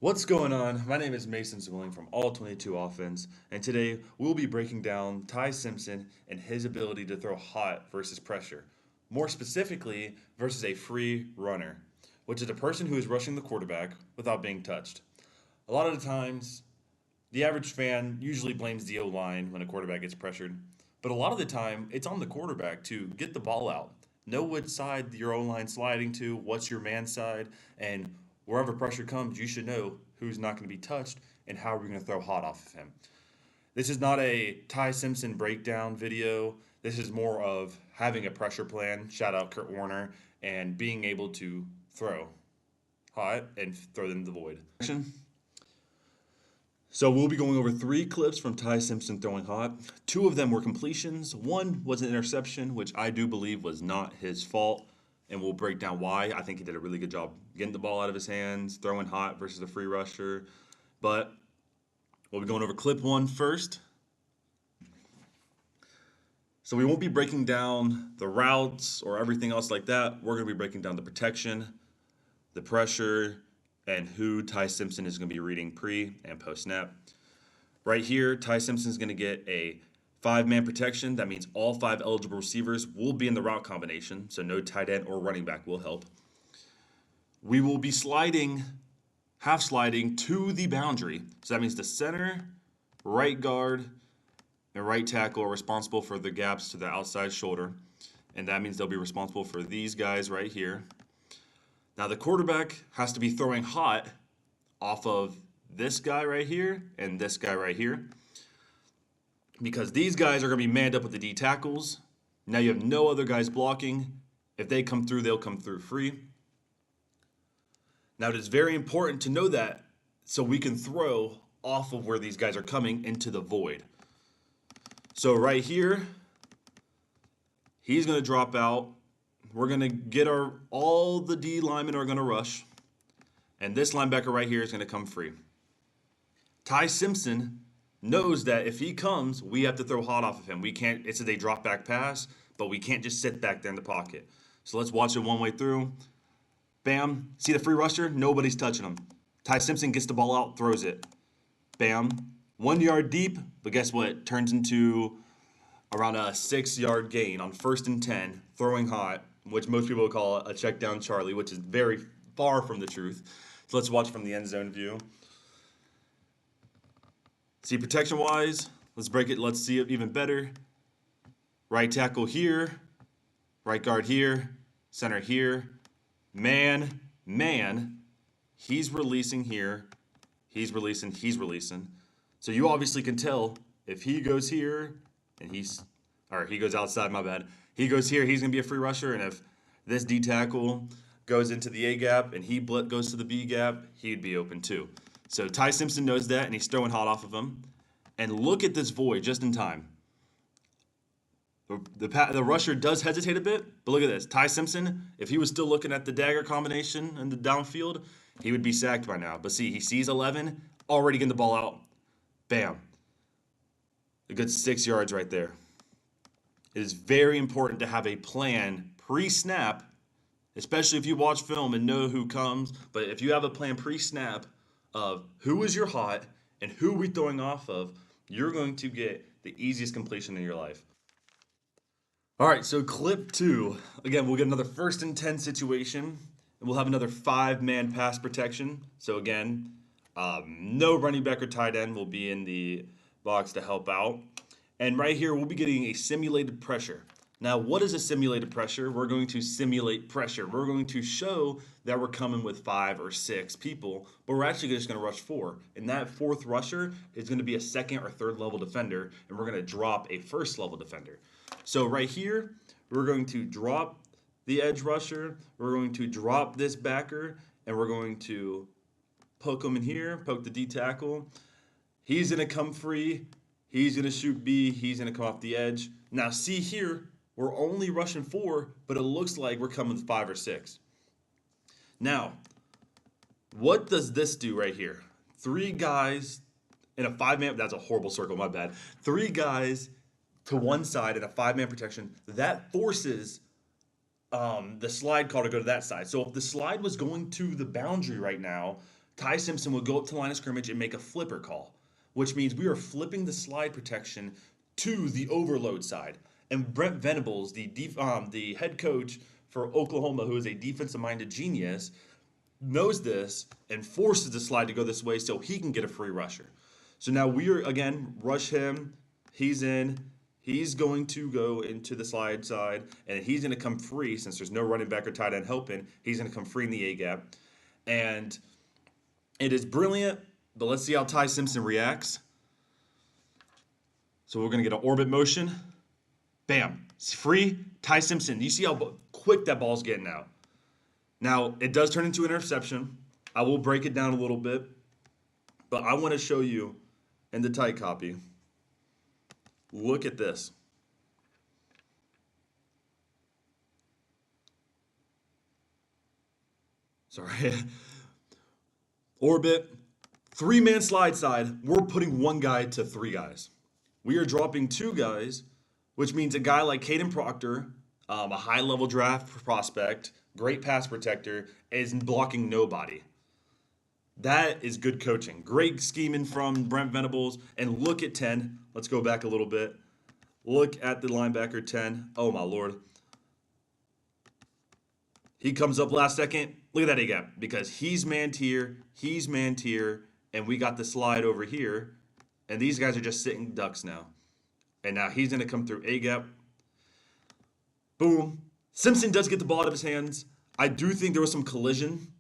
What's going on? My name is Mason Zwilling from All 22 Offense, and today we'll be breaking down Ty Simpson and his ability to throw hot versus pressure. More specifically, versus a free runner, which is a person who is rushing the quarterback without being touched. A lot of the times, the average fan usually blames the O line when a quarterback gets pressured, but a lot of the time, it's on the quarterback to get the ball out. Know which side your O line sliding to, what's your man side, and wherever pressure comes, you should know who's not going to be touched and how we're going to throw hot off of him. This is not a Ty Simpson breakdown video. This is more of having a pressure plan. Shout out Kurt Warner and being able to throw hot and throw them to the void. So we'll be going over three clips from Ty Simpson throwing hot. Two of them were completions. One was an interception, which I do believe was not his fault, and we'll break down why. I think he did a really good job getting the ball out of his hands, throwing hot versus a free rusher. But we'll be going over clip one first. So we won't be breaking down the routes or everything else like that. We're going to be breaking down the protection, the pressure, and who Ty Simpson is going to be reading pre and post snap. Right here, Ty Simpson is going to get a five-man protection. That means all five eligible receivers will be in the route combination, so no tight end or running back will help. We will be sliding, half sliding to the boundary. So that means the center, right guard, and right tackle are responsible for the gaps to the outside shoulder. And that means they'll be responsible for these guys right here. Now the quarterback has to be throwing hot off of this guy right here and this guy right here, because these guys are going to be manned up with the D tackles. Now you have no other guys blocking. If they come through, they'll come through free. Now it is very important to know that so we can throw off of where these guys are coming into the void. So right here, he's going to drop out. We're going to get all the D linemen are going to rush. And this linebacker right here is going to come free. Ty Simpson knows that if he comes, we have to throw hot off of him. We can't, it's a drop back pass, but we can't just sit back there in the pocket. So let's watch it one way through. Bam. See the free rusher? Nobody's touching him. Ty Simpson gets the ball out, throws it. Bam. 1 yard deep, but guess what? Turns into around a 6 yard gain on 1st and 10, throwing hot, which most people would call a check down Charlie, which is very far from the truth. So let's watch from the end zone view. See, protection-wise, let's break it. Let's see it even better. Right tackle here, right guard here, center here. Man, he's releasing here. He's releasing. So you obviously can tell if he goes here and he goes outside, my bad. He goes here, he's going to be a free rusher. And if this D tackle goes into the A gap and he goes to the B gap, he'd be open too. So Ty Simpson knows that, and he's throwing hot off of him. And look at this void just in time. The rusher does hesitate a bit, but look at this. Ty Simpson, if he was still looking at the dagger combination in the downfield, he would be sacked by now. But see, he sees 11, already getting the ball out. Bam. A good 6 yards right there. It is very important to have a plan pre-snap, especially if you watch film and know who comes. But if you have a plan pre-snap of who is your hot and who we throwing off of, you're going to get the easiest completion in your life. All right, so clip two. Again, we'll get another 1st and 10 situation, and we'll have another 5-man pass protection. So again, no running back or tight end will be in the box to help out. And right here, we'll be getting a simulated pressure. Now, what is a simulated pressure? We're going to simulate pressure. We're going to show that we're coming with 5 or 6 people, but we're actually just going to rush 4. And that 4th rusher is going to be a 2nd or 3rd level defender, and we're going to drop a 1st level defender. So right here, we're going to drop the edge rusher, we're going to drop this backer, and we're going to poke him in here, poke the D tackle. He's going to come free. He's going to shoot B. He's going to come off the edge. Now see here, we're only rushing 4, but it looks like we're coming with 5 or 6. Now, what does this do right here? 3 guys in a 5-man, that's a horrible circle, my bad. 3 guys to one side in a 5-man protection, that forces the slide call to go to that side. So if the slide was going to the boundary right now, Ty Simpson would go up to the line of scrimmage and make a flipper call, which means we are flipping the slide protection to the overload side. And Brent Venables, the head coach for Oklahoma, who is a defensive-minded genius, knows this and forces the slide to go this way so he can get a free rusher. So now we are, again, rush him. He's in. He's going to go into the slide side, and he's going to come free since there's no running back or tight end helping. He's going to come free in the A-gap. And it is brilliant, but let's see how Ty Simpson reacts. So we're going to get an orbit motion. Bam. It's free. Ty Simpson. You see how quick that ball's getting out. Now, it does turn into an interception. I will break it down a little bit, but I want to show you in the tight copy. Look at this. Sorry. Orbit, 3-man slide side. We're putting one guy to 3 guys. We are dropping 2 guys, which means a guy like Caden Proctor, a high-level draft prospect, great pass protector, is blocking nobody. That is good coaching. Great scheming from Brent Venables. And look at 10. Let's go back a little bit. Look at the linebacker 10. Oh, my Lord. He comes up last second. Look at that A-gap. Because he's man-tier, and we got the slide over here. And these guys are just sitting ducks now. And now he's going to come through A-gap. Boom. Simpson does get the ball out of his hands. I do think there was some collision,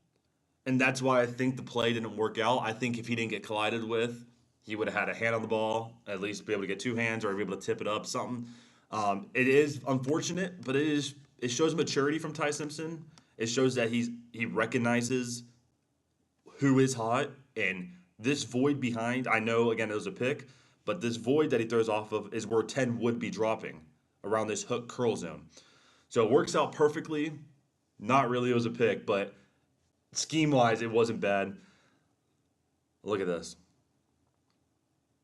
and that's why I think the play didn't work out. I think if he didn't get collided with, he would have had a hand on the ball, at least be able to get 2 hands or be able to tip it up, something. It is unfortunate, but it shows maturity from Ty Simpson. It shows that he recognizes who is hot, and this void behind, I know, again, it was a pick, but this void that he throws off of is where 10 would be dropping around this hook curl zone. So it works out perfectly. Not really, it was a pick, but scheme-wise, it wasn't bad. Look at this.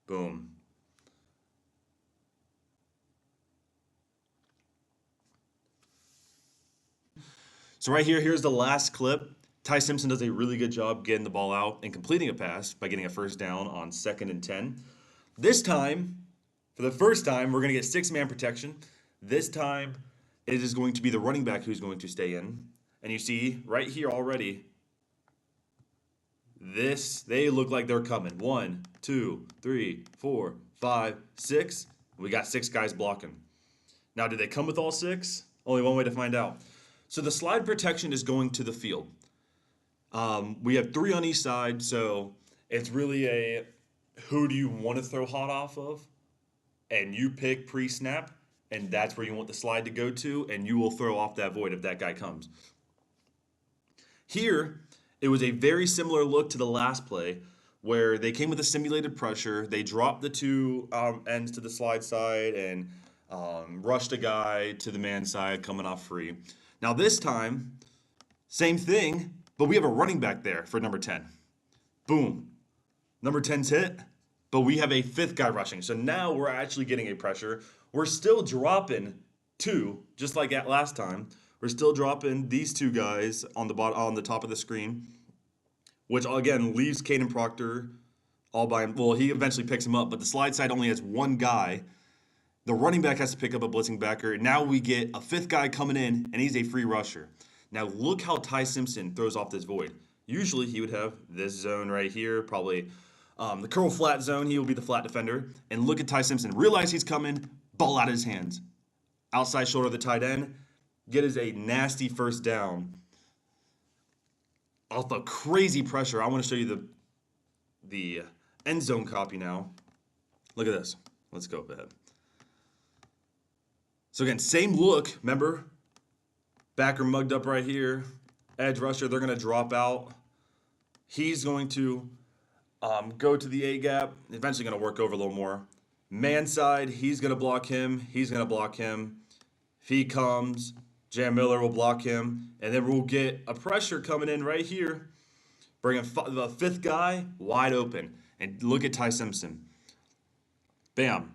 Boom. So right here, here's the last clip. Ty Simpson does a really good job getting the ball out and completing a pass by getting a first down on 2nd and 10. This time, for the first time, we're going to get 6-man protection. This time, it is going to be the running back who's going to stay in. And you see right here already, they look like they're coming. 1, 2, 3, 4, 5, 6. We got 6 guys blocking. Now, did they come with all 6? Only one way to find out. So the slide protection is going to the field. We have 3 on each side, so it's really a who do you want to throw hot off of? And you pick pre-snap, and that's where you want the slide to go to, and you will throw off that void if that guy comes. Here, it was a very similar look to the last play where they came with a simulated pressure. They dropped the 2 ends to the slide side and rushed a guy to the man side coming off free. Now this time, same thing, but we have a running back there for number 10. Boom. Number 10's hit, but we have a 5th guy rushing. So now we're actually getting a pressure. We're still dropping 2, just like at last time. We're still dropping these 2 guys on the top of the screen, which again leaves Caden Proctor all by him. Well, he eventually picks him up, but the slide side only has 1 guy. The running back has to pick up a blitzing backer. Now we get a 5th guy coming in, and he's a free rusher. Now look how Ty Simpson throws off this void. Usually he would have this zone right here, probably the curl flat zone. He will be the flat defender. And look at Ty Simpson. Realize he's coming, ball out of his hands. Outside shoulder of the tight end. Get us a nasty first down. Off the crazy pressure. I want to show you the end zone copy now. Look at this. Let's go ahead. So again, same look. Remember, backer mugged up right here. Edge rusher, they're going to drop out. He's going to go to the A-gap. Eventually going to work over a little more. Man side, he's going to block him. He's going to block him. If he comes, Jam Miller will block him. And then we'll get a pressure coming in right here. Bringing the 5th guy wide open. And look at Ty Simpson. Bam.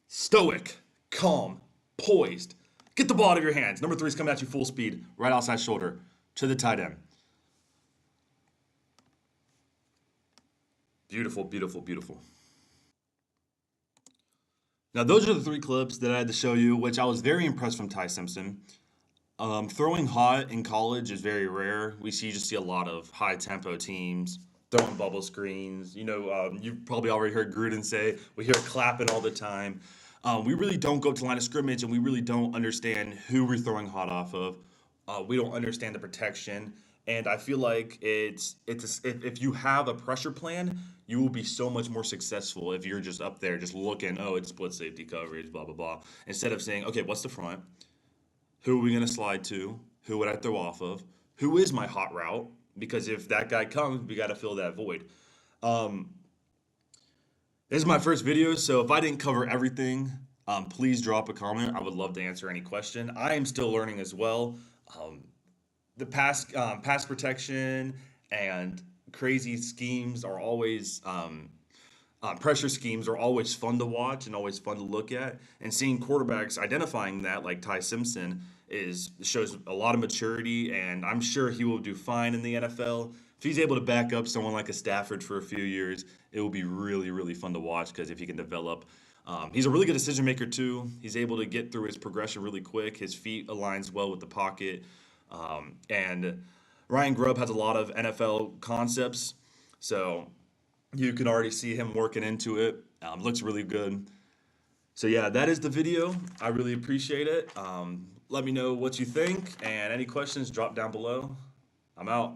Stoic. Calm, poised. Get the ball out of your hands. Number 3 is coming at you full speed, right outside shoulder, to the tight end. Beautiful, beautiful, beautiful. Now, those are the three clips that I had to show you, which I was very impressed from Ty Simpson. Throwing hot in college is very rare. You just see a lot of high tempo teams throwing bubble screens. You've probably already heard Gruden say, we hear clapping all the time. We really don't go to the line of scrimmage, and we really don't understand who we're throwing hot off of. We don't understand the protection, and I feel like if you have a pressure plan, you will be so much more successful if you're just up there just looking. Oh, it's split safety coverage, blah blah blah. Instead of saying, okay, what's the front? Who are we going to slide to? Who would I throw off of? Who is my hot route? Because if that guy comes, we got to fill that void. Um, this is my first video, so if I didn't cover everything, please drop a comment. I would love to answer any question. I am still learning as well. Um, the pass protection and crazy schemes are always pressure schemes are always fun to watch and always fun to look at. And seeing quarterbacks identifying that, like Ty Simpson, is shows a lot of maturity. And I'm sure he will do fine in the NFL. If he's able to back up someone like a Stafford for a few years, it will be really, really fun to watch because if he can develop. He's a really good decision maker too. He's able to get through his progression really quick. His feet aligns well with the pocket, and Ryan Grubb has a lot of NFL concepts. So you can already see him working into it. Looks really good. So yeah, that is the video. I really appreciate it. Let me know what you think and any questions drop down below. I'm out.